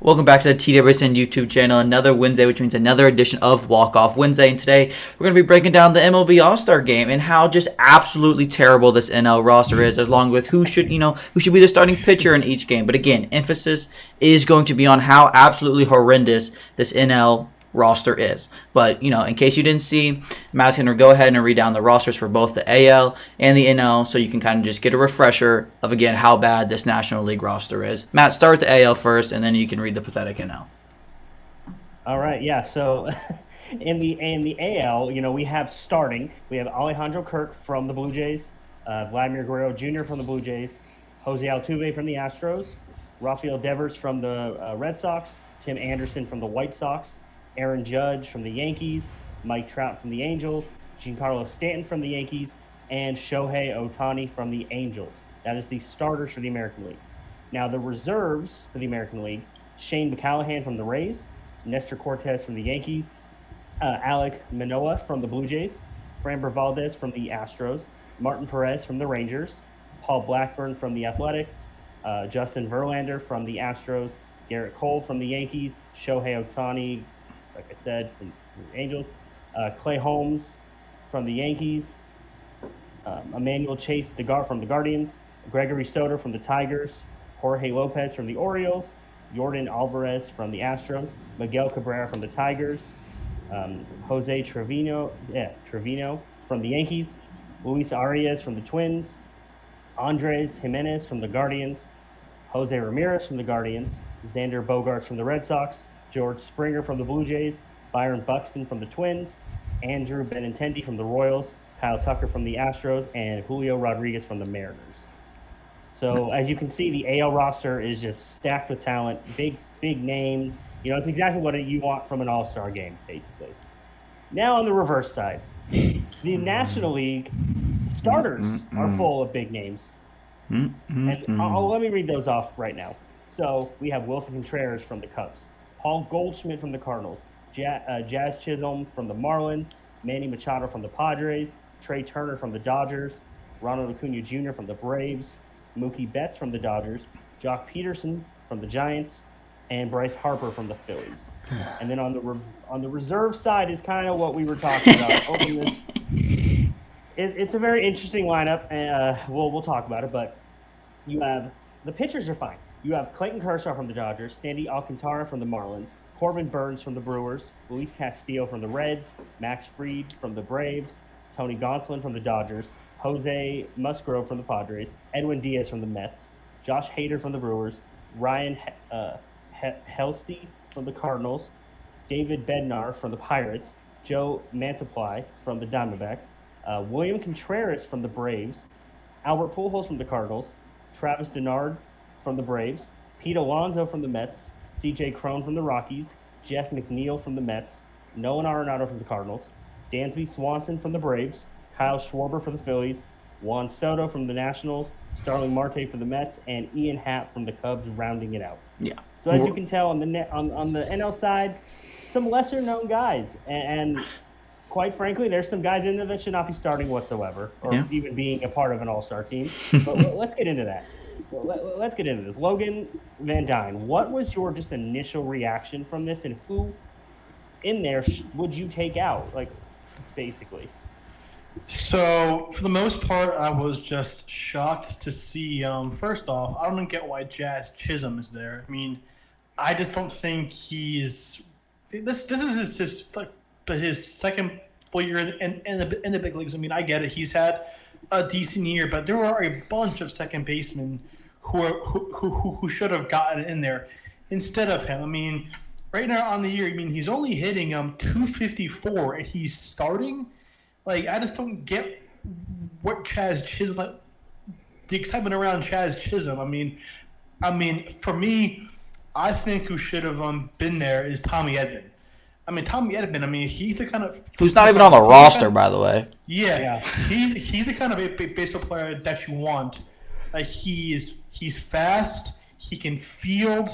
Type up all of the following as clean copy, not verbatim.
Welcome back to the TWSN YouTube channel. Another Wednesday, which means another edition of Walk-Off Wednesday. And today, we're going to be breaking down the MLB All-Star Game and how just absolutely terrible this NL roster is, along with who should be the starting pitcher in each game. But again, emphasis is going to be on how absolutely horrendous this NL roster is. But, in case you didn't see, Matt's going to go ahead and read down the rosters for both the AL and the NL so you can kind of just get a refresher of, again, how bad this National League roster is. Matt, start with the AL first, and then you can read the pathetic NL. All right, yeah, so in the AL, we have Alejandro Kirk from the Blue Jays, Vladimir Guerrero Jr. from the Blue Jays, Jose Altuve from the Astros, Rafael Devers from the Red Sox, Tim Anderson from the White Sox, Aaron Judge from the Yankees, Mike Trout from the Angels, Giancarlo Stanton from the Yankees, and Shohei Ohtani from the Angels. That is the starters for the American League. Now, the reserves for the American League, Shane McCallahan from the Rays, Nestor Cortez from the Yankees, Alek Manoah from the Blue Jays, Framber Valdez from the Astros, Martin Perez from the Rangers, Paul Blackburn from the Athletics, Justin Verlander from the Astros, Garrett Cole from the Yankees, Shohei Ohtani, like I said, from the Angels, Clay Holmes from the Yankees, Emmanuel Chase from the Guardians, Gregory Soto from the Tigers, Jorge Lopez from the Orioles, Jordan Alvarez from the Astros, Miguel Cabrera from the Tigers, Jose Trevino from the Yankees, Luis Arias from the Twins, Andres Jimenez from the Guardians, Jose Ramirez from the Guardians, Xander Bogaerts from the Red Sox, George Springer from the Blue Jays, Byron Buxton from the Twins, Andrew Benintendi from the Royals, Kyle Tucker from the Astros, and Julio Rodriguez from the Mariners. So as you can see, the AL roster is just stacked with talent, big names. It's exactly what you want from an all-star game, basically. Now on the reverse side, the National League starters are full of big names. And let me read those off right now. So we have Wilson Contreras from the Cubs, Paul Goldschmidt from the Cardinals, Jazz Chisholm from the Marlins, Manny Machado from the Padres, Trey Turner from the Dodgers, Ronald Acuna Jr. from the Braves, Mookie Betts from the Dodgers, Jock Peterson from the Giants, and Bryce Harper from the Phillies. And then on the reserve side is kind of what we were talking about. It's a very interesting lineup, and we'll talk about it. But you have the pitchers are fine. You have Clayton Kershaw from the Dodgers, Sandy Alcantara from the Marlins, Corbin Burns from the Brewers, Luis Castillo from the Reds, Max Fried from the Braves, Tony Gonsolin from the Dodgers, Jose Musgrove from the Padres, Edwin Diaz from the Mets, Josh Hader from the Brewers, Ryan Helsey from the Cardinals, David Bednar from the Pirates, Joe Mantiply from the Diamondbacks, William Contreras from the Braves, Albert Pujols from the Cardinals, Travis Denard from the Braves, Pete Alonso from the Mets, C.J. Cron from the Rockies, Jeff McNeil from the Mets, Nolan Arenado from the Cardinals, Dansby Swanson from the Braves, Kyle Schwarber from the Phillies, Juan Soto from the Nationals, Starling Marte from the Mets, and Ian Happ from the Cubs rounding it out. Yeah. So as you can tell on the NL side, some lesser-known guys, and quite frankly, there's some guys in there that should not be starting whatsoever, or even being a part of an all-star team. But let's get into that. Let's get into this. Logan VanDine, what was your just initial reaction from this, and who in there would you take out, basically? So, for the most part, I was just shocked to see, first off, I don't get why Jazz Chisholm is there. I mean, I just don't think he's – this is his second full year in the big leagues. I mean, I get it. He's had a decent year, but there are a bunch of second basemen who should have gotten in there instead of him. I mean, right now on the year, he's only hitting 254 and he's starting. I just don't get what Chaz Chisholm, the excitement around Chaz Chisholm. I mean, for me, I think who should have been there is Tommy Edman. Tommy Edman, he's the kind of... Who's not even on the roster, by the way. Yeah. He's the kind of baseball player that you want. He's fast, he can field,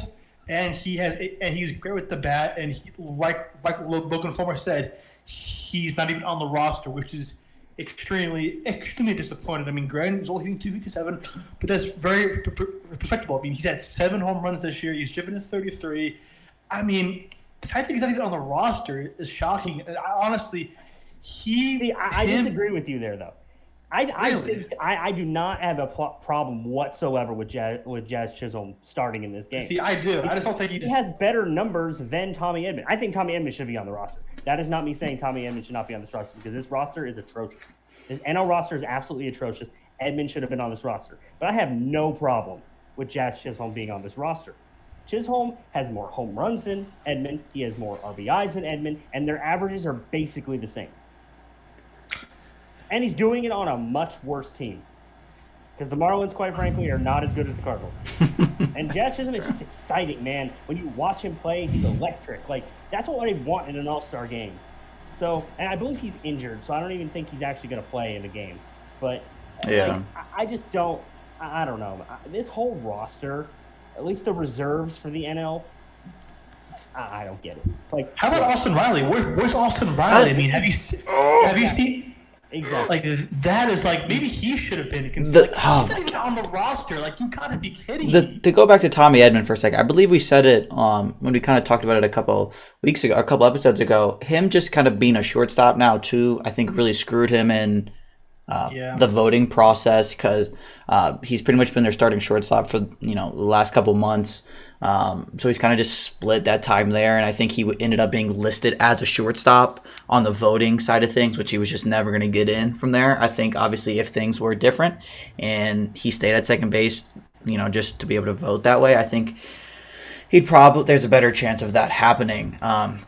and he's great with the bat. And like Logan Fulmer said, he's not even on the roster, which is extremely disappointed. I mean, granted, he's only hitting 257, but that's very respectable. I mean, he's had 7 home runs this year. He's driven in 33. I mean, the fact that he's not even on the roster is shocking. Honestly, I disagree with you there, though. I do not have a problem whatsoever with Jazz Chisholm starting in this game. See, I do. I just don't think he has better numbers than Tommy Edman. I think Tommy Edman should be on the roster. That is not me saying Tommy Edman should not be on this roster because this roster is atrocious. This NL roster is absolutely atrocious. Edman should have been on this roster. But I have no problem with Jazz Chisholm being on this roster. Chisholm has more home runs than Edman. He has more RBIs than Edman, and their averages are basically the same. And he's doing it on a much worse team. Because the Marlins, quite frankly, are not as good as the Cardinals. And Jazz Chisholm is just exciting, man. When you watch him play, he's electric. Like, that's what I want in an all-star game. So, and I believe he's injured, so I don't even think he's actually going to play in the game. But yeah, like, I just don't, I don't know. This whole roster, at least the reserves for the NL, I don't get it. Like, how about Austin Riley? Where's Austin Riley? I mean, have you seen? Exactly. Like, that is like, maybe he should have been considered. He's not even on the roster. Like, you gotta be kidding me. To go back to Tommy Edman for a second, I believe we said it when we kind of talked about it a couple episodes ago. Him just kind of being a shortstop now too, I think really screwed him in the voting process because he's pretty much been their starting shortstop for the last couple months. So he's kind of just split that time there, and I think he ended up being listed as a shortstop on the voting side of things, which he was just never going to get in from there. I think obviously if things were different and he stayed at second base, just to be able to vote that way, I think there's a better chance of that happening. But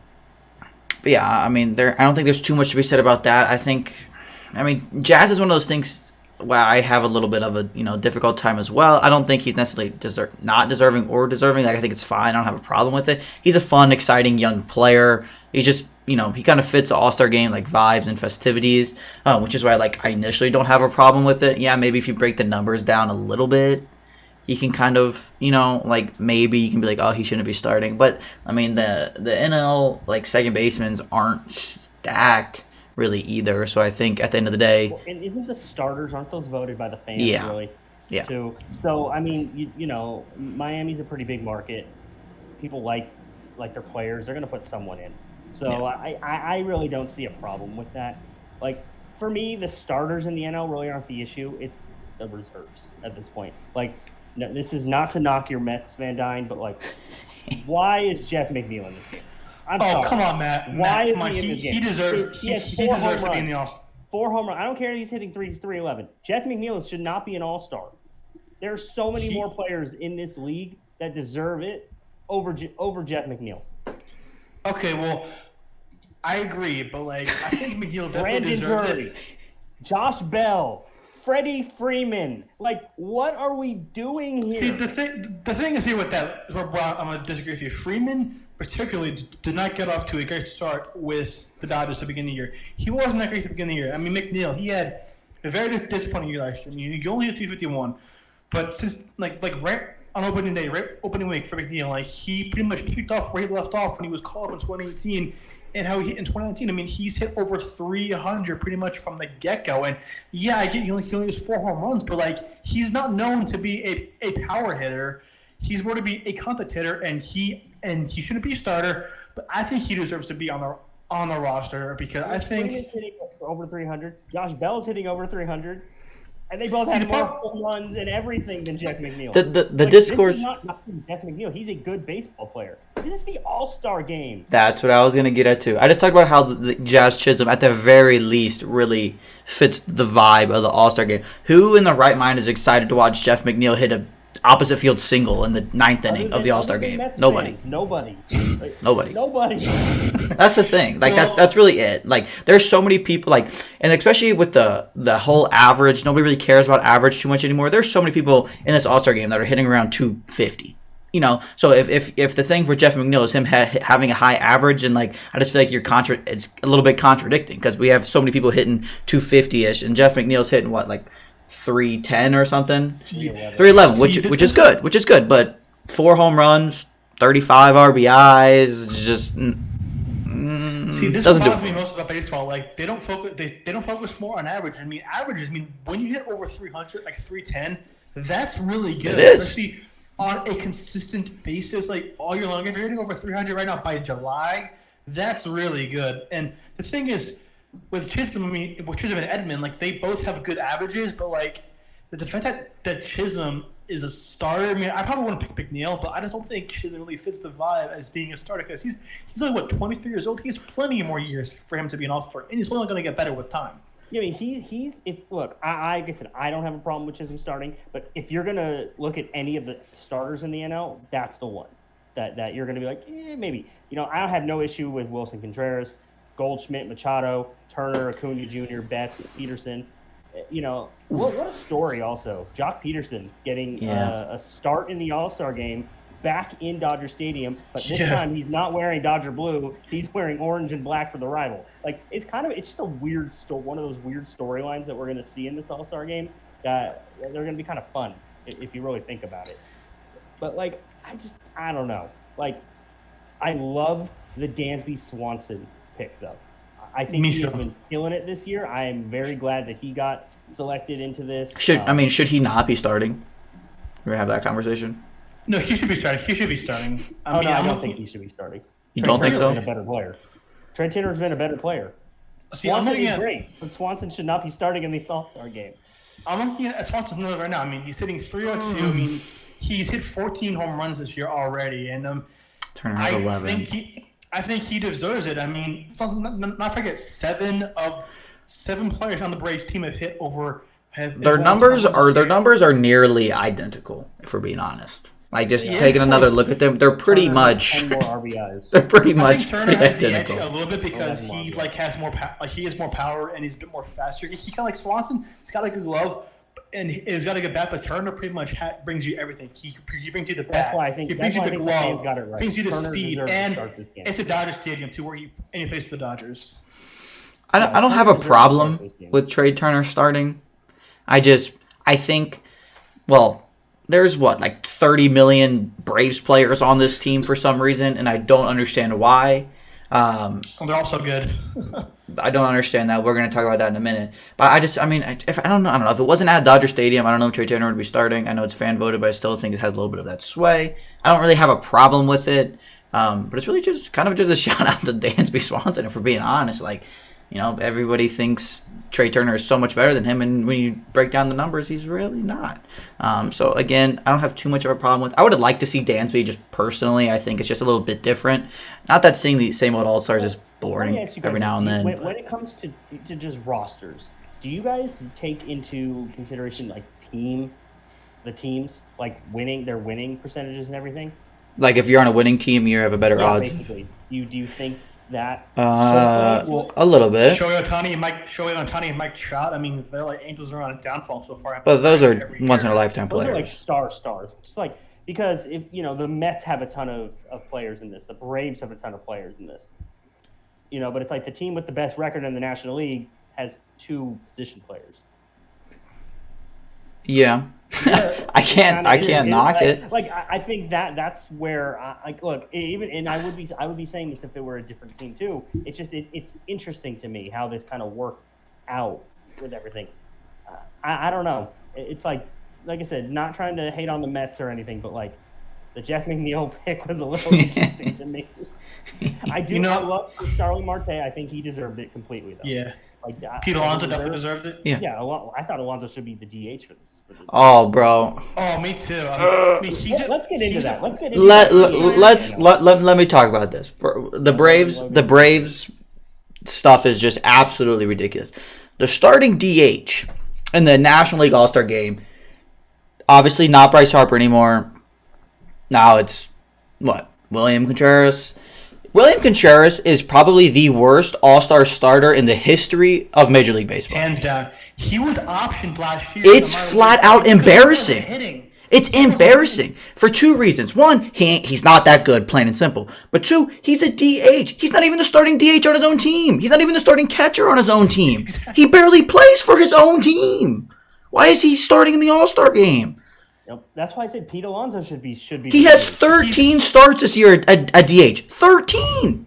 yeah, I mean, I don't think there's too much to be said about that. I mean, Jazz is one of those things. Well, I have a little bit of a difficult time as well. I don't think he's necessarily not deserving or deserving. Like, I think it's fine. I don't have a problem with it. He's a fun, exciting young player. He's just he kind of fits the All-Star game like vibes and festivities, which is why I initially don't have a problem with it. Yeah, maybe if you break the numbers down a little bit, you can kind of maybe you can be like, oh, he shouldn't be starting. But I mean the NL second basemen aren't stacked really either. So I think at the end of the day, and isn't the starters, aren't those voted by the fans? Really? Yeah. Too. So I mean, Miami's a pretty big market. People like their players. They're going to put someone in. So I really don't see a problem with that. Like, for me, the starters in the NL really aren't the issue. It's the reserves at this point. No, this is not to knock your Mets, VanDine, but why is Jeff McNeil in this game? Come on, Matt. Why is he in this game? He deserves. He deserves to be in the All-Star. 4 home runs. I don't care if he's hitting 311. Jeff McNeil should not be an All-Star. There are so many more players in this league that deserve it over Jeff McNeil. Okay, well, I agree, but I think McNeil definitely Brandon deserves Drury, it. Josh Bell, Freddie Freeman. What are we doing here? See, the thing is here with that is where I'm going to disagree with you. Freeman particularly did not get off to a great start with the Dodgers at the beginning of the year. He wasn't that great at the beginning of the year. I mean, McNeil, he had a very disappointing year last year. I mean, he only hit 251, but since right on opening day, right opening week for McNeil, he pretty much picked off where he left off when he was called up in 2018, and how he hit in 2019. I mean, he's hit over 300 pretty much from the get-go. And yeah, I get he only has 4 home runs, but he's not known to be a power hitter. He's more to be a contact hitter, and he shouldn't be a starter. But I think he deserves to be on the roster because I think Freeman's hitting over 300. Josh Bell's hitting over 300, and they both have more home runs and everything than Jeff McNeil. The discourse. This is not Jeff McNeil. He's a good baseball player. This is the All-Star game. That's what I was gonna get at too. I just talked about how the Jazz Chisholm, at the very least, really fits the vibe of the All-Star game. Who in the right mind is excited to watch Jeff McNeil hit a opposite field single in the 9th inning of the All-Star game? Nobody. Nobody. That's the thing. That's really it. There's so many people and especially with the whole average, nobody really cares about average too much anymore. There's so many people in this All-Star game that are hitting around 250. So if the thing for Jeff McNeil is him having a high average, and I just feel like it's a little bit contradicting because we have so many people hitting 250ish, and Jeff McNeil's hitting 310 or something, 311, which is good, but 4 home runs, 35 RBIs, just See, this doesn't do bothers it me for me. most about baseball. Like they don't focus. They don't focus more on average. I mean, averages. I mean, when you hit over 300, like 310, that's really good. It is. Especially on a consistent basis, like all year long. If you're hitting over 300 right now by July, that's really good. And the thing is, with Chisholm, I mean, with Chisholm and Edman, like they both have good averages, but like the fact that Chisholm is a starter. I mean, I probably want to pick McNeil, but I just don't think Chisholm really fits the vibe as being a starter because he's only what 23 years old. He has plenty more years for him to be an all-star, and he's only going to get better with time. Yeah, I mean, he's if look, I like I said, I don't have a problem with Chisholm starting, but if you're gonna look at any of the starters in the NL, that's the one that you're gonna be like, maybe. You know, I have no issue with Wilson Contreras, Goldschmidt, Machado, Turner, Acuna Jr., Betts, Peterson. You know, what a story also. Jock Peterson getting a start in the All-Star game back in Dodger Stadium, but this time he's not wearing Dodger blue. He's wearing orange and black for the rival. Like, it's just a weird one of those weird storylines that we're going to see in this All-Star game that they're going to be kind of fun if you really think about it. But, like, I don't know. Like, I love the Dansby Swanson pick, though. I think he's been killing it this year. I am very glad that he got selected into this. Should he not be starting? We're gonna have that conversation. No, he should be starting. He should be starting. I don't think he should be starting. You don't think so? Been a better player. Trent Taylor's been a better player. See, Swanson is great, but Swanson should not be starting in the All-Star game. I'm looking at Swanson's numbers right now. I mean, he's hitting 302. I mean, he's hit 14 home runs this year already, and Turner has 11. I think he deserves it. I mean, not forget 7 players on the Braves team have hit over. Their numbers are nearly identical, if we're being honest. Like just taking another look at them, they're pretty much. 10 more RBIs. They're pretty much Turner has identical. the edge a little bit because he has more he has more power and he's a bit more faster. He kind of like Swanson. He's got a good glove. And he's got a good bat, but Turner pretty much brings you everything. He brings you the bat. That's why I think. He brings you the glove. Got it right. Brings you the Turner speed, and it's a Dodger Stadium too, where he plays for the Dodgers. I don't have a problem with Trey Turner starting. I think, well, there's like 30 million Braves players on this team for some reason, and I don't understand why. They're all so good. I don't understand that. We're going to talk about that in a minute. But I don't know. If it wasn't at Dodger Stadium, I don't know if Trey Turner would be starting. I know it's fan voted, but I still think it has a little bit of that sway. I don't really have a problem with it. But it's really just a shout out to Dansby Swanson. If we're being honest, like, you know, everybody thinks Trey Turner is so much better than him, and when you break down the numbers, he's really not. So again, I don't have too much of a problem with. I would have liked to see Dansby just personally. I think it's just a little bit different. Not that seeing the same old All Stars is boring every now and then. When it comes to just rosters, do you guys take into consideration like the teams like their winning percentages and everying? Like if you're on a winning team, you have a better odds. Basically, do you think that? A little bit. Shohei Ohtani and Mike Trout. I mean, they're like Angels are on a downfall so far. But those are once in a lifetime players. Those are like stars. Just like because if you know the Mets have a ton of players in this, the Braves have a ton of players in this. You know, but it's like the team with the best record in the National League has 2 position players. Yeah. I can't knock it. Like I think that's where look, even I would be saying this if it were a different team too. It's just it's interesting to me how this kind of worked out with everything. I don't know. It's like I said, not trying to hate on the Mets or anything, but like the Jeff McNeil pick was a little interesting to me. I love Starling Marte. I think he deserved it completely though. Yeah. Like Pete Alonso definitely deserved it. Yeah. I thought Alonso should be the DH for this. Oh, bro. Oh, me too. Let's get into that. Let me talk about this. For the Braves stuff is just absolutely ridiculous. The starting DH in the National League All-Star game, obviously not Bryce Harper anymore. Now it's William Contreras. William Contreras is probably the worst All-Star starter in the history of Major League Baseball. Hands down. He was optioned last year. It's flat out embarrassing. It's embarrassing for 2 reasons. One, he's not that good, plain and simple. But 2, he's a DH. He's not even the starting DH on his own team. He's not even the starting catcher on his own team. He barely plays for his own team. Why is he starting in the All-Star game? Yep. That's why I said Pete Alonso should be. He has 13 starts this year at DH. 13.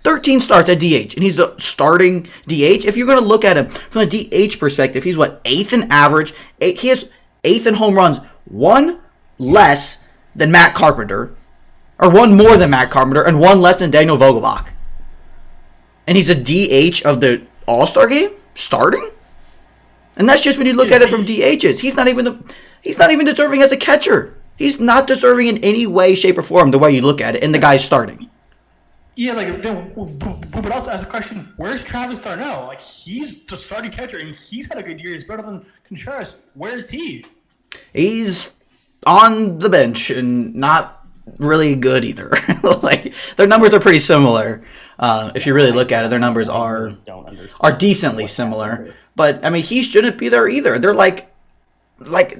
13 starts at DH, and he's the starting DH. If you're going to look at him from the DH perspective, he's what, 8th in average. He has 8th in home runs, one less than Matt Carpenter, or one more than Matt Carpenter, and one less than Daniel Vogelbach. And he's a DH of the All-Star game, starting. And that's just when you look at it from DHs. He's not even deserving as a catcher. He's not deserving in any way, shape, or form the way you look at it, and the guy's starting. Yeah, but also ask the question, where's Travis Darnell? Like, he's the starting catcher, and he's had a good year. He's better than Contreras. Where is he? He's on the bench and not really good either. Like, their numbers are pretty similar. If you really look at it, their numbers are decently similar. But, I mean, he shouldn't be there either. They're like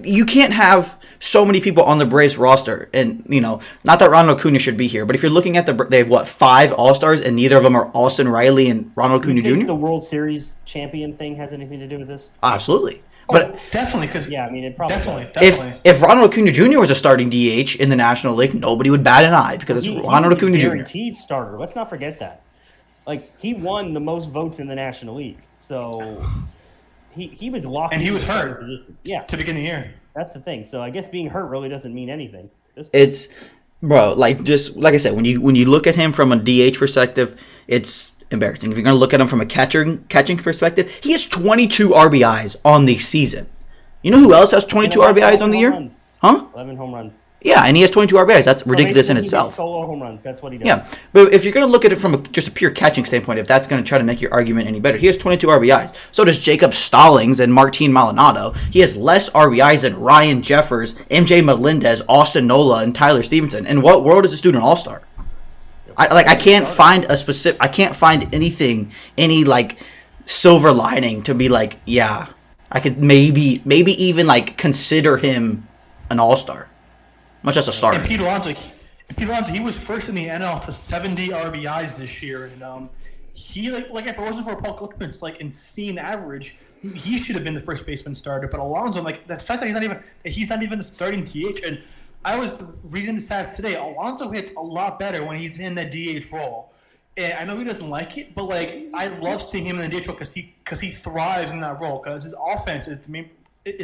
you can't have so many people on the Braves roster, and not that Ronald Acuna should be here, but if you're looking at they have 5 All-Stars, and neither of them are Austin Riley and Ronald Acuna Jr. The World Series champion thing has anything to do with this? Absolutely. But definitely, because it probably definitely. If Ronald Acuna Jr. was a starting DH in the National League, nobody would bat an eye because it's Ronald Acuna Jr. Guaranteed starter. Let's not forget that. Like, he won the most votes in the National League, so. He was locked. And he was hurt. To begin the year. That's the thing. So I guess being hurt really doesn't mean anything. It's, bro, just like I said, when you look at him from a DH perspective, it's embarrassing. If you're gonna look at him from a catching perspective, he has 22 RBIs on the season. You know who else has 22 RBIs on the year? Runs. Huh? 11 home runs. Yeah, and he has 22 RBIs. That's ridiculous in itself. Solo home runs. That's what he does. Yeah, but if you're going to look at it from just a pure catching standpoint, if that's going to try to make your argument any better, he has 22 RBIs. So does Jacob Stallings and Martin Maldonado. He has less RBIs than Ryan Jeffers, MJ Melendez, Austin Nola, and Tyler Stevenson. In what world is this dude an all-star? I can't find I can't find anything, any silver lining to be like, yeah, I could maybe even consider him an all-star. Much less a starter. And Pete Alonso, he was first in the NL to 70 RBIs this year, and he if it wasn't for Paul Glickman's insane average, he should have been the first baseman starter. But Alonso, the fact that he's not even the starting DH, and I was reading the stats today. Alonso hits a lot better when he's in the DH role. And I know he doesn't like it, but I love seeing him in the DH role because he thrives in that role. Because his offense is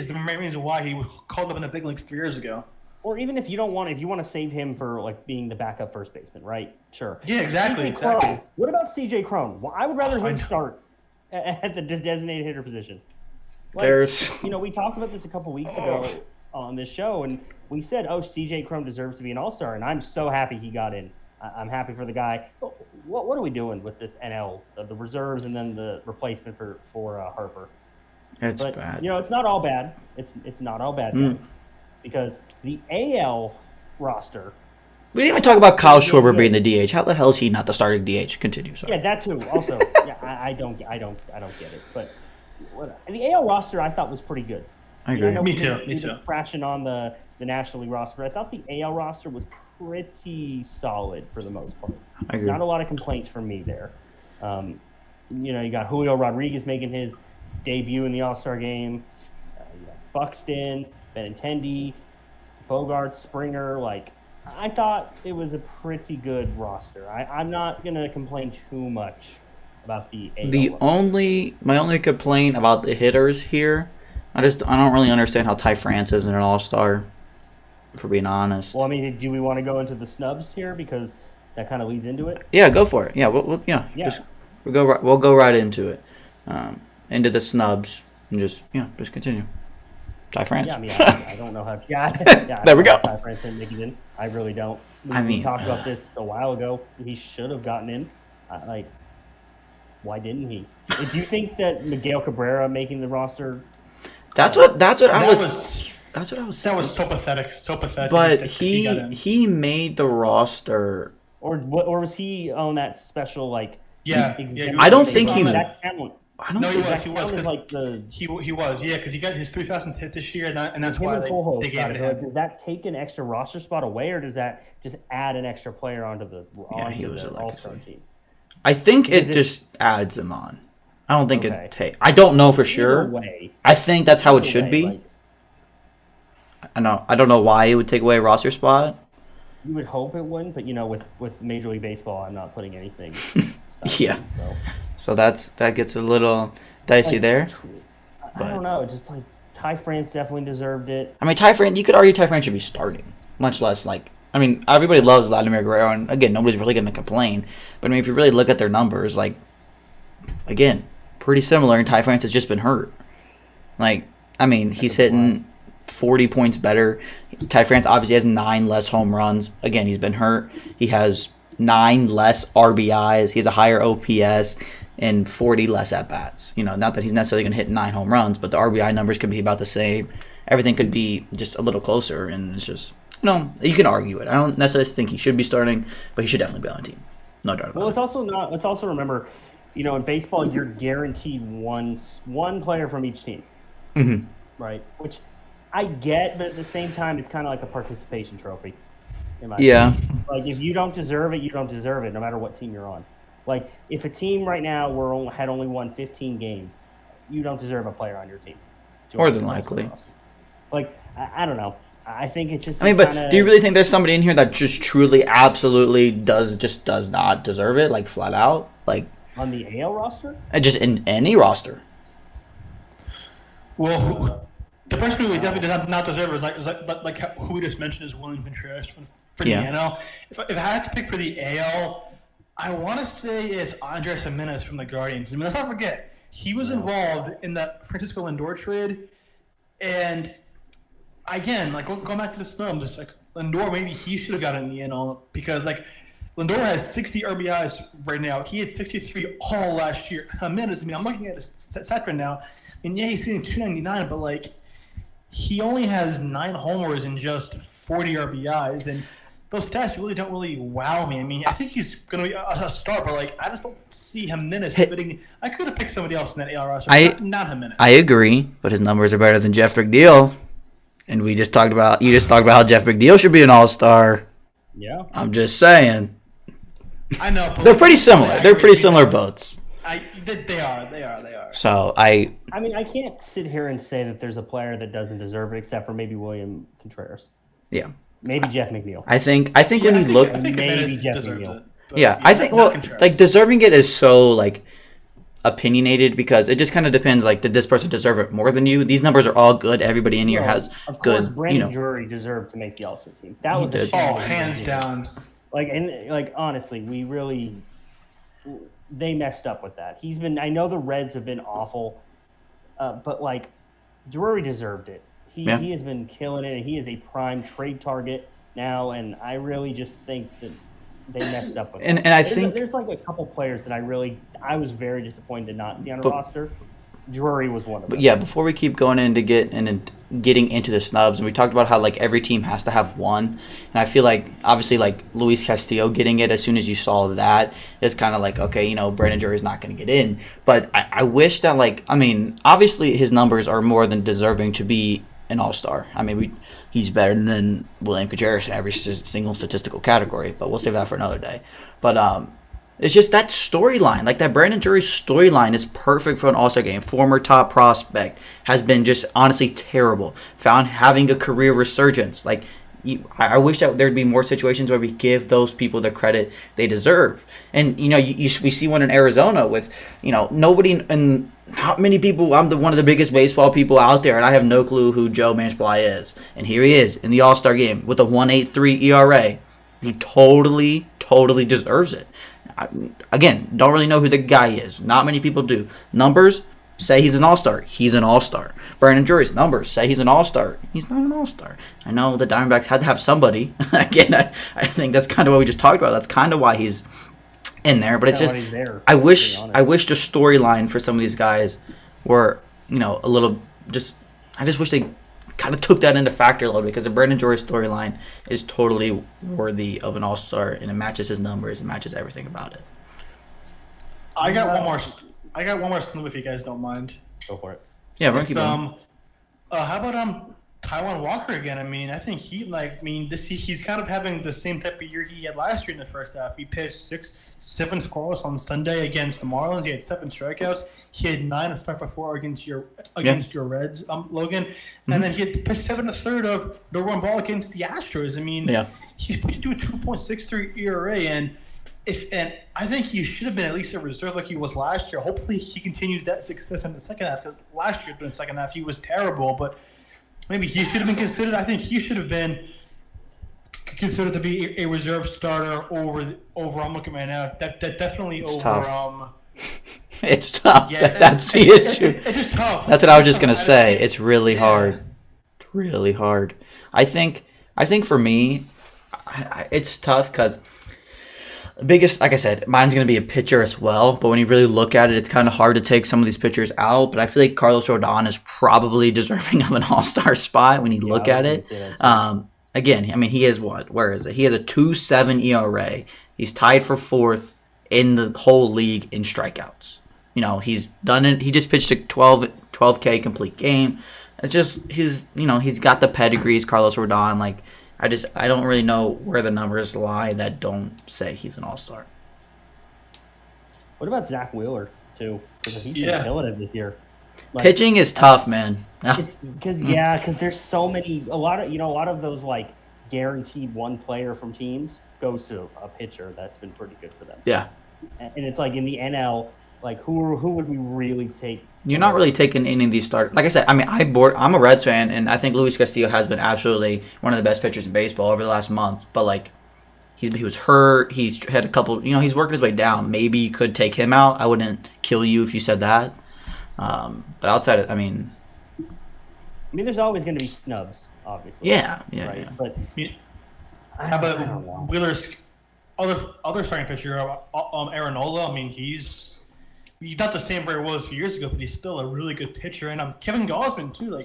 the main reason why he was called up in the big leagues 3 years ago. Or even if you want to save him for being the backup first baseman, right? Sure. Yeah, exactly. What about CJ Cron? Well, I would rather him start at the designated hitter position. We talked about this a couple weeks ago on this show, and we said, CJ Cron deserves to be an all-star, and I'm so happy he got in. I'm happy for the guy. But what are we doing with this NL, the reserves, and then the replacement for Harper? It's bad. It's not all bad. It's not all bad, guys. Because the AL roster. We didn't even talk about Kyle Schwarber being the DH. How the hell is he not the starting DH? Continue. Sorry. Yeah, that too. Also, I don't get it. But the AL roster I thought was pretty good. I agree. Me too. Crashing on the National League roster, but I thought the AL roster was pretty solid for the most part. I agree. Not a lot of complaints from me there. You got Julio Rodriguez making his debut in the All-Star game. You got Buxton, Benintendi, Bogart, Springer. I thought it was a pretty good roster. I'm not gonna complain too much about the AL. My only complaint about the hitters here, I don't really understand how Ty France isn't an all-star, for being honest. Well, I mean, do we want to go into the snubs here because that kind of leads into it? Yeah, go for it. Yeah, we'll go right into it, into the snubs, and just continue. Ty France. Yeah, I mean, I don't know how. Yeah, there we go. Ty France didn't make it in. I really don't. We talked about this a while ago. He should have gotten in. Why didn't he? Do you think that Miguel Cabrera making the roster? That's what I was saying. That was so pathetic. So pathetic. But he made the roster. Or was he on that special Yeah. I don't think he was. He was, because he got his 3,000th hit this year, and that's why they gave it to him. Does that take an extra roster spot away, or does that just add an extra player onto the All-Star team? I think it just adds him on. I don't think it takes. I don't know for sure. I think that's how it should be. I don't know why it would take away a roster spot. You would hope it wouldn't, but with Major League Baseball, I'm not putting anything Yeah. So that gets a little dicey there. I don't know. Just like Ty France definitely deserved it. I mean, Ty France, you could argue Ty France should be starting, much less like. I mean, everybody loves Vladimir Guerrero, and again, nobody's really going to complain. But I mean, if you really look at their numbers, like, again, pretty similar, and Ty France has just been hurt. Like, I mean, he's hitting 40 points better. Ty France obviously has 9 less home runs. Again, he's been hurt. He has 9 less RBIs. He has a higher OPS and 40 less at-bats. You know, not that he's necessarily going to hit 9 home runs, but the RBI numbers could be about the same. Everything could be just a little closer, and it's just, you know, you can argue it. I don't necessarily think he should be starting, but he should definitely be on the team. No doubt about it. Let's also remember, you know, in baseball, you're guaranteed one player from each team. Mm-hmm. Right? Which I get, but at the same time, it's kind of like a participation trophy. Yeah. Like, if you don't deserve it, you don't deserve it, no matter what team you're on. Like, if a team right now had only won 15 games, you don't deserve a player on your team. More than likely. Like, I don't know. I think it's just. I mean, but do you really think there's somebody in here that just truly, absolutely does not deserve it, like flat out, like on the AL roster? Just in any roster. Well, the person who definitely does not deserve it is like who we just mentioned is William Contreras for the NL. If I had to pick for the AL, I want to say it's Andres Gimenez from the Guardians. I mean, let's not forget he was involved in that Francisco Lindor trade, and again, like going back to the snubs, like Lindor, maybe he should have gotten the NL because like Lindor has 60 RBIs right now. He had 63 all last year. Gimenez, I mean, I'm looking at his stats right now. And yeah, he's hitting 299, but like he only has 9 homers and just 40 RBIs, and those stats don't really wow me. I mean, I think he's going to be a star, but like I just don't see Gimenez hitting. I could have picked somebody else in that AL roster, not Gimenez. I agree, but his numbers are better than Jeff McDeal, and you just talked about how Jeff McDeal should be an all-star. Yeah, I'm just saying. I know they're pretty similar. They're pretty similar boats. They are. So I mean, I can't sit here and say that there's a player that doesn't deserve it, except for maybe William Contreras. Yeah. Maybe Jeff McNeil. I think when you look, maybe Jeff McNeil. Yeah, I think like deserving it is so like opinionated because it just kind of depends. Like, did this person deserve it more than you? These numbers are all good. Everybody in here has of good. Of course, Brandon Drury deserved to make the All-Star team. That was a shame. Hands down. Like honestly, they messed up with that. I know the Reds have been awful, but like Drury deserved it. He has been killing it, and he is a prime trade target now. And I really just think that they messed up with it. And I think there's like a couple players that I was very disappointed to not see on a roster. Drury was one of them. But yeah, before we keep going into getting into the snubs, and we talked about how like every team has to have one, and I feel like obviously like Luis Castillo getting it as soon as you saw that is kind of like, okay, you know, Brandon Drury's not going to get in, but I wish that like, I mean, obviously his numbers are more than deserving to be an all-star. I mean, he's better than William Contreras in every single statistical category, but we'll save that for another day. But it's just that storyline, like that Brandon Drury storyline is perfect for an all-star game. Former top prospect has been just honestly terrible. Having a career resurgence. Like, I wish that there'd be more situations where we give those people the credit they deserve. And, you know, we see one in Arizona with, you know, nobody and not many people. I'm one of the biggest baseball people out there, and I have no clue who Joe Manchbly is. And here he is in the all-star game with a 1.83 ERA. He totally deserves it. Again, don't really know who the guy is. Not many people do. Numbers say he's an all-star. He's an all-star. Brandon Drury's numbers say he's an all-star. He's not an all-star. I know the Diamondbacks had to have somebody. Again, I think that's kind of what we just talked about. That's kind of why he's in there. But it's just, I wish the storyline for some of these guys were, you know, a little just. I just wish they kind of took that into factor a little bit because the Brandon Drury storyline is totally worthy of an all-star, and it matches his numbers, it matches everything about it. I got one more snub if you guys don't mind. Go for it. Yeah, we're keeping how about Taijuan Walker again? I mean, I think he's kind of having the same type of year he had last year in the first half. He pitched 7 scoreless on Sunday against the Marlins. He had 7 strikeouts. He had 9 of 5 against your Reds, Logan. Mm-hmm. And then he had pitched 7 1/3 of no run ball against the Astros. I mean, he's pitched to a 2.63 ERA, and and I think he should have been at least a reserve like he was last year. Hopefully, he continues that success in the second half because last year during the second half he was terrible. But maybe he should have been considered. I think he should have been considered to be a reserve starter over. I'm looking right now. That definitely It's over. tough. It's tough. Yeah, That's the issue. It's just tough. That's what I was just gonna say. It's really hard. It's really hard. I think for me, it's tough because biggest, like I said, mine's going to be a pitcher as well. But when you really look at it, it's kind of hard to take some of these pitchers out. But I feel like Carlos Rodon is probably deserving of an all-star spot when you look at it. Again, I mean, he is what? Where is it? He has a 2.7 ERA. He's tied for fourth in the whole league in strikeouts. You know, he's done it. He just pitched a 12K complete game. It's just he's got the pedigree. He's Carlos Rodon. Like, I don't really know where the numbers lie that don't say he's an all-star. What about Zach Wheeler too? Because he's been killing it this year. Like, pitching is tough, man. It's because there's so many. A lot of those like guaranteed one player from teams goes to a pitcher that's been pretty good for them. Yeah, and it's like in the NL, like who would we really take? You're not really taking any of these starters. Like I said, I mean, I'm a Reds fan, and I think Luis Castillo has been absolutely one of the best pitchers in baseball over the last month. But like, he was hurt. He's had a couple. He's working his way down. Maybe you could take him out. I wouldn't kill you if you said that. But outside of, I mean, there's always going to be snubs, obviously. Yeah. But how about Wheeler's other starting pitcher, Aaron Nola? I mean, he's not the same very well as a few years ago, but he's still a really good pitcher. And Kevin Gausman too,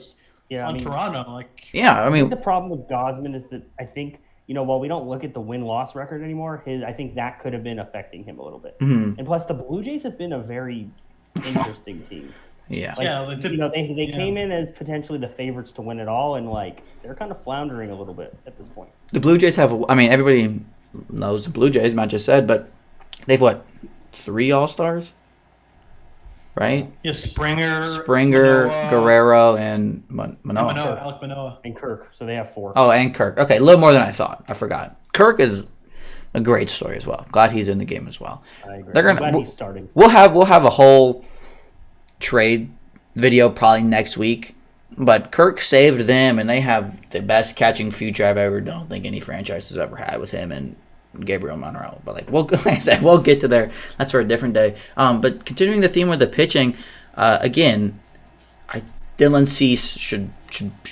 Toronto, like. Yeah, I mean, the problem with Gausman is that I think while we don't look at the win-loss record anymore, I think that could have been affecting him a little bit. Mm-hmm. And plus, the Blue Jays have been a very interesting team. Yeah. They came in as potentially the favorites to win it all, and like they're kind of floundering a little bit at this point. The Blue Jays have, I mean, everybody knows the Blue Jays, Matt just said, but they've 3 All-Stars? Right? Yeah, Springer, Manoah, Guerrero, and Manoah. Alec Manoah. And Kirk, so they have 4. Oh, and Kirk. Okay, a little more than I thought. I forgot. Kirk is a great story as well. Glad he's in the game as well. I agree. Glad he's starting. We'll have a whole trade video probably next week. But Kirk saved them, and they have the best catching future I don't think any franchise has ever had with him and Gabriel Monroe. But like I said, we'll get to there. That's for a different day. But continuing the theme with the pitching, again, Dylan Cease should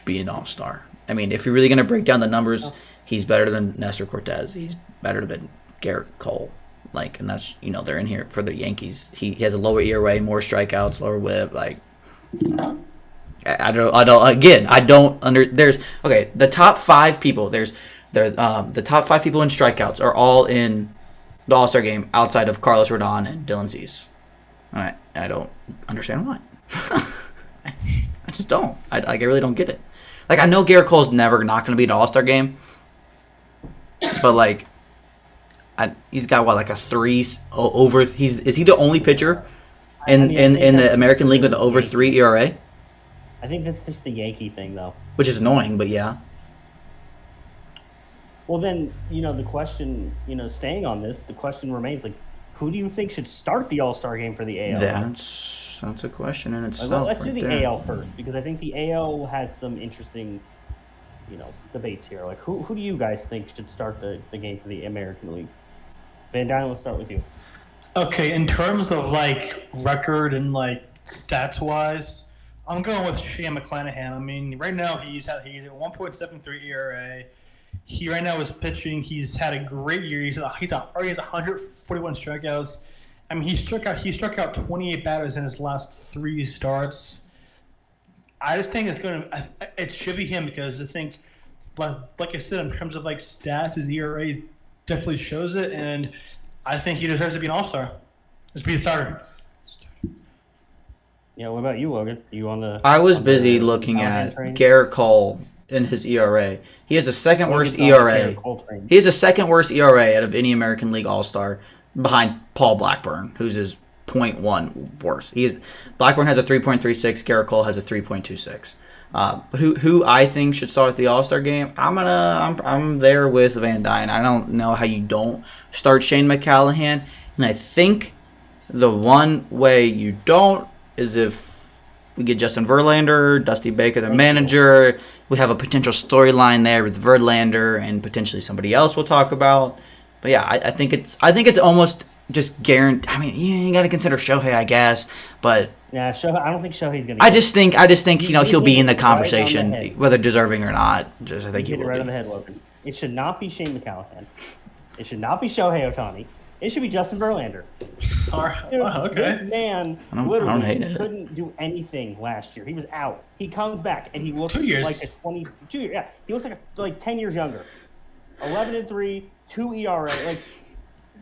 be an all-star. I mean, if you're really going to break down the numbers, he's better than Nestor Cortez. He's better than Garrett Cole. Like, and that's they're in here for the Yankees. He has a lower ERA, more strikeouts, lower WHIP. Like, the top 5 people. The top 5 people in strikeouts are all in the All-Star game outside of Carlos Rodon and Dylan Cease. All right, I don't understand why. I just don't. I really don't get it. Like, I know Garrett Cole's never not going to be an All-Star game, but like, he's got a 3 over. Is he the only pitcher in the American League with the over 3 ERA? I think that's just the Yankee thing, though. Which is annoying, but yeah. Well, then, the question, staying on this, the question remains, like, who do you think should start the All-Star game for the AL? That's a question in itself. Let's do the AL first, because I think the AL has some interesting, debates here. Like, who do you guys think should start the game for the American League? VanDine, let's start with you. Okay, in terms of, record and, stats-wise, I'm going with Shane McClanahan. I mean, right now he's at 1.73 ERA. He right now is pitching. He's had a great year. He has 141 strikeouts. I mean, he struck out 28 batters in his last 3 starts. I just think it should be him because I think, like I said, in terms of stats, his ERA definitely shows it, and I think he deserves to be an all-star. Just be a starter. Yeah, what about you, Logan? You on the? I was busy looking at Garrett Cole in his ERA. He has the second worst ERA. He has the second worst ERA out of any American League All-Star, behind Paul Blackburn, who's his .1 worse. Blackburn has a 3.36. Garrett Cole has a 3.26. Who I think should start the All-Star game? I'm there with VanDine. I don't know how you don't start Shane McCallahan, and I think the one way you don't is if we get Justin Verlander, Dusty Baker, the manager. We have a potential storyline there with Verlander and potentially somebody else we'll talk about. But yeah, I think it's almost just guaranteed. I mean, you got to consider Shohei, I guess, but yeah, Shohei. I don't think Shohei's gonna. I just think he'll be in the Right conversation, on the head. whether deserving or not. I think he Hit it will right be. on the head, Logan. It should not be Shane McCallahan. It should not be Shohei Ohtani. It should be Justin Verlander. All right. Dude, Okay. this man I don't literally hate it. couldn't do anything last year. He was out. He comes back and he looks 2 years. like a 22 year. Yeah, he looks like 10 years younger. 11-3, 2 ERA. Like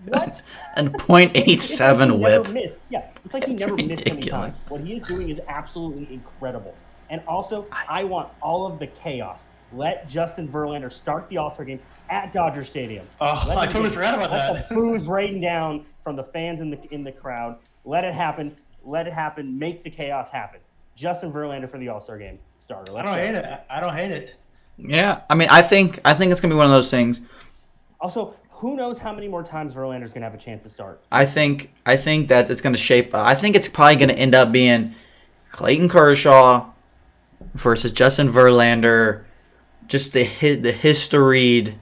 what? And It's like he .87 never whip. missed. Yeah, it's like he That's never missed any ridiculous. time. What he is doing is absolutely incredible. And also, I want all of the chaos. Let Justin Verlander start the All-Star game at Dodger Stadium. Oh, Let I him totally get- forgot about let that. the booze raining down from the fans in the crowd. Let it happen. Let it happen. Make the chaos happen. Justin Verlander for the All-Star game starter. I Let's don't go. hate it. I don't hate it. Yeah, I mean, I think it's gonna be one of those things. Also, who knows how many more times Verlander's gonna have a chance to start? I think that it's gonna shape. I think it's probably gonna end up being Clayton Kershaw versus Justin Verlander. Just the history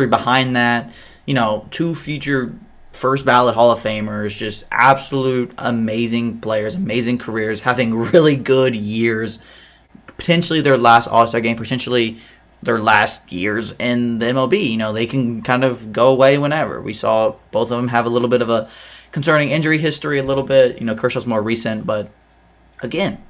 behind that. You know, two future first ballot Hall of Famers, just absolute amazing players, amazing careers, having really good years. Potentially their last All-Star game, potentially their last years in the MLB. You know, they can kind of go away whenever. We saw both of them have a little bit of a concerning injury history, a little bit. You know, Kershaw's more recent, but again,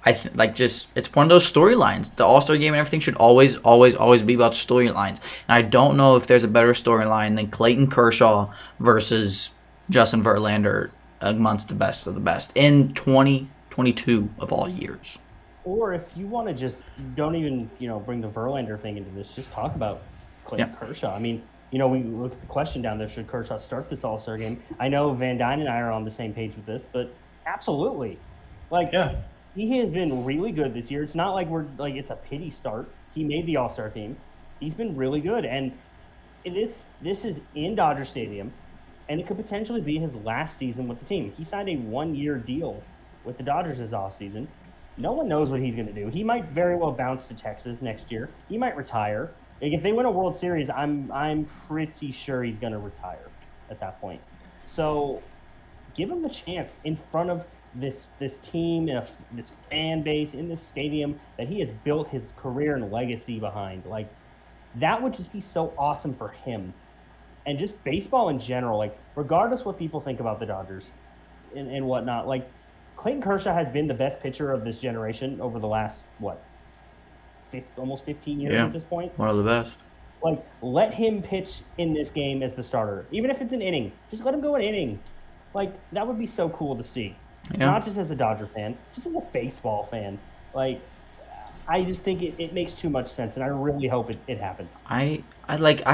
I think it's one of those storylines. The All-Star game and everything should always be about storylines. And I don't know if there's a better storyline than Clayton Kershaw versus Justin Verlander amongst the best of the best in 2022 of all years. Or if you want to just don't even bring the Verlander thing into this, just talk about Clayton Kershaw. I mean, we look at the question down there: should Kershaw start this All-Star game? I know VanDine and I are on the same page with this, but absolutely, Yeah. he has been really good this year. It's not like it's a pity start. He made the All-Star team. He's been really good, and this is in Dodger Stadium, and it could potentially be his last season with the team. He signed a 1-year deal with the Dodgers this offseason. No one knows what he's going to do. He might very well bounce to Texas next year. He might retire. Like, if they win a World Series, I'm pretty sure he's going to retire at that point. So give him the chance in front of this team, this fan base, in this stadium that he has built his career and legacy behind. Like, that would just be so awesome for him. And just baseball in general, like, regardless what people think about the Dodgers and whatnot, like, Clayton Kershaw has been the best pitcher of this generation over the last, almost 15 years at this point. One of the best. Like, let him pitch in this game as the starter. Even if it's an inning, just let him go an inning. Like, that would be so cool to see. Yeah. Not just as a Dodger fan, just as a baseball fan. Like, I just think it makes too much sense, and I really hope it happens. I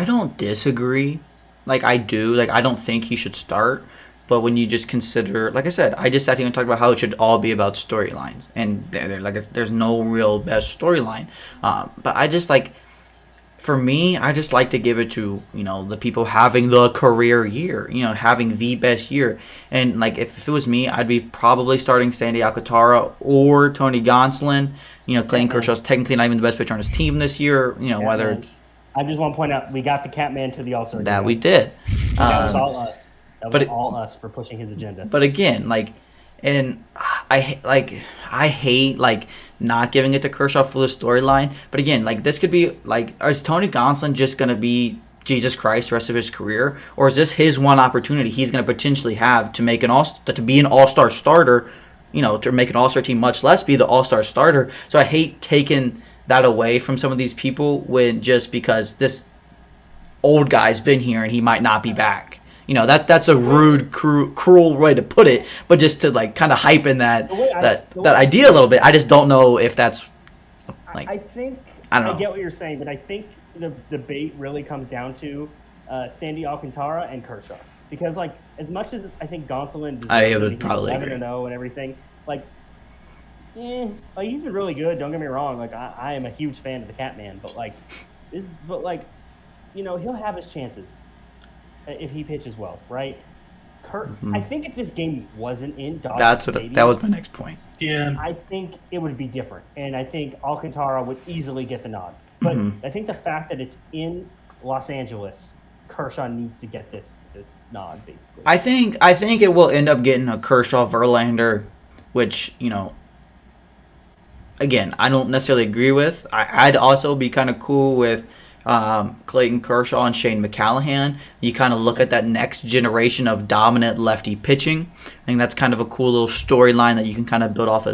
don't disagree. Like, I do. Like, I don't think he should start. But when you just consider, like I said, I just sat here and talked about how it should all be about storylines, and there's no real best storyline. But I just for me, I just like to give it to the people having the career year, having the best year. And like if it was me, I'd be probably starting Sandy Alcantara or Tony Gonsolin. Clayton Kershaw's technically not even the best pitcher on his team this year. Whether man. it's I just want to point out, we got the Catman to the All-Star game. that we did. That was all us. That was but all us for pushing his agenda. But again, I hate not giving it to Kershaw for the storyline. But again, this could be is Tony Gonsolin just gonna be Jesus Christ the rest of his career, or is this his one opportunity he's gonna potentially have to make to be an All-Star starter? To make an All-Star team, much less be the All-Star starter. So I hate taking that away from some of these people when just because this old guy's been here and he might not be back. That's a rude, cruel way to put it, but just to kind of hype in that idea a little bit. I just don't know if that's I think I don't know. I get what you're saying, but I think the debate really comes down to Sandy Alcantara and Kershaw, because as much as I think Gonsolin I would probably 11-0 and everything, Like he's been really good. Don't get me wrong. Like I am a huge fan of the Catman, but he'll have his chances if he pitches well, right? I think if this game wasn't in Dodger Stadium, that was my next point. Yeah, I think it would be different, and I think Alcantara would easily get the nod. But I think the fact that it's in Los Angeles, Kershaw needs to get this nod, basically. I think it will end up getting a Kershaw Verlander, which again, I don't necessarily agree with. I'd also be kind of cool with Clayton Kershaw and Shane McCallahan. You kind of look at that next generation of dominant lefty pitching. I think that's kind of a cool little storyline that you can kind of build off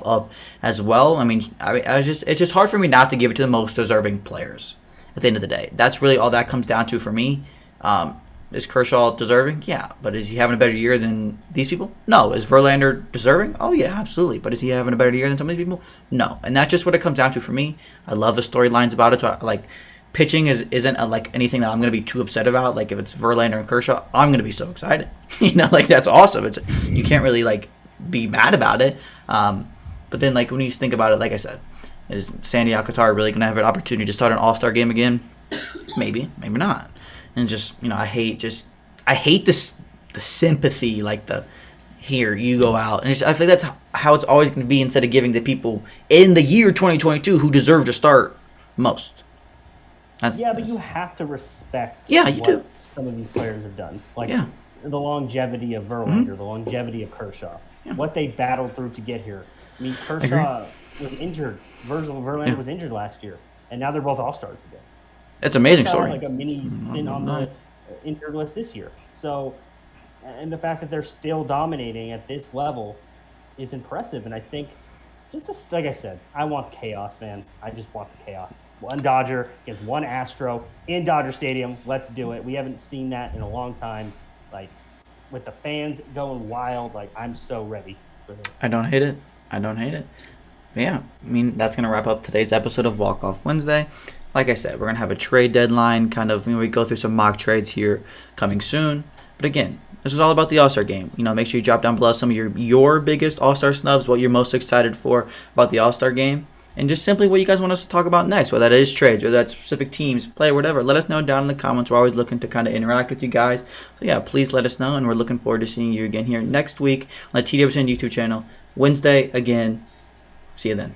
of as well. I mean, it's just hard for me not to give it to the most deserving players at the end of the day. That's really all that comes down to for me. Is Kershaw deserving? Yeah. But is he having a better year than these people? No. Is Verlander deserving? Oh, yeah, absolutely. But is he having a better year than some of these people? No. And that's just what it comes down to for me. I love the storylines about it. So pitching isn't anything that I'm going to be too upset about. Like, if it's Verlander and Kershaw, I'm going to be so excited. That's awesome. You can't really, be mad about it. But then, when you think about it, like I said, is Sandy Alcantara really going to have an opportunity to start an All-Star game again? Maybe. Maybe not. And just, I hate this, the sympathy, here, you go out. And I feel that's how it's always going to be, instead of giving the people in the year 2022 who deserve to start most. But you have to respect you do. Some of these players have done. The longevity of Verlander, the longevity of Kershaw, what they battled through to get here. I mean, Kershaw was injured. Verlander was injured last year, and now they're both All-Stars again. It's an amazing story. Like a mini spin on the injured list this year. So, and the fact that they're still dominating at this level is impressive. And I think, like I said, I want chaos, man. I just want the chaos. One Dodger against one Astro in Dodger Stadium. Let's do it. We haven't seen that in a long time. With the fans going wild, I'm so ready for this. I don't hate it. But yeah, I mean, that's going to wrap up today's episode of Walk Off Wednesday. Like I said, we're going to have a trade deadline, we go through some mock trades here coming soon. But again, this is all about the All-Star game. Make sure you drop down below some of your biggest All-Star snubs, what you're most excited for about the All-Star game, and just simply what you guys want us to talk about next, whether that is trades, whether that's specific teams, play, whatever. Let us know down in the comments. We're always looking to kind of interact with you guys. So yeah, please let us know, and we're looking forward to seeing you again here next week on the TWSN YouTube channel. Wednesday again. See you then.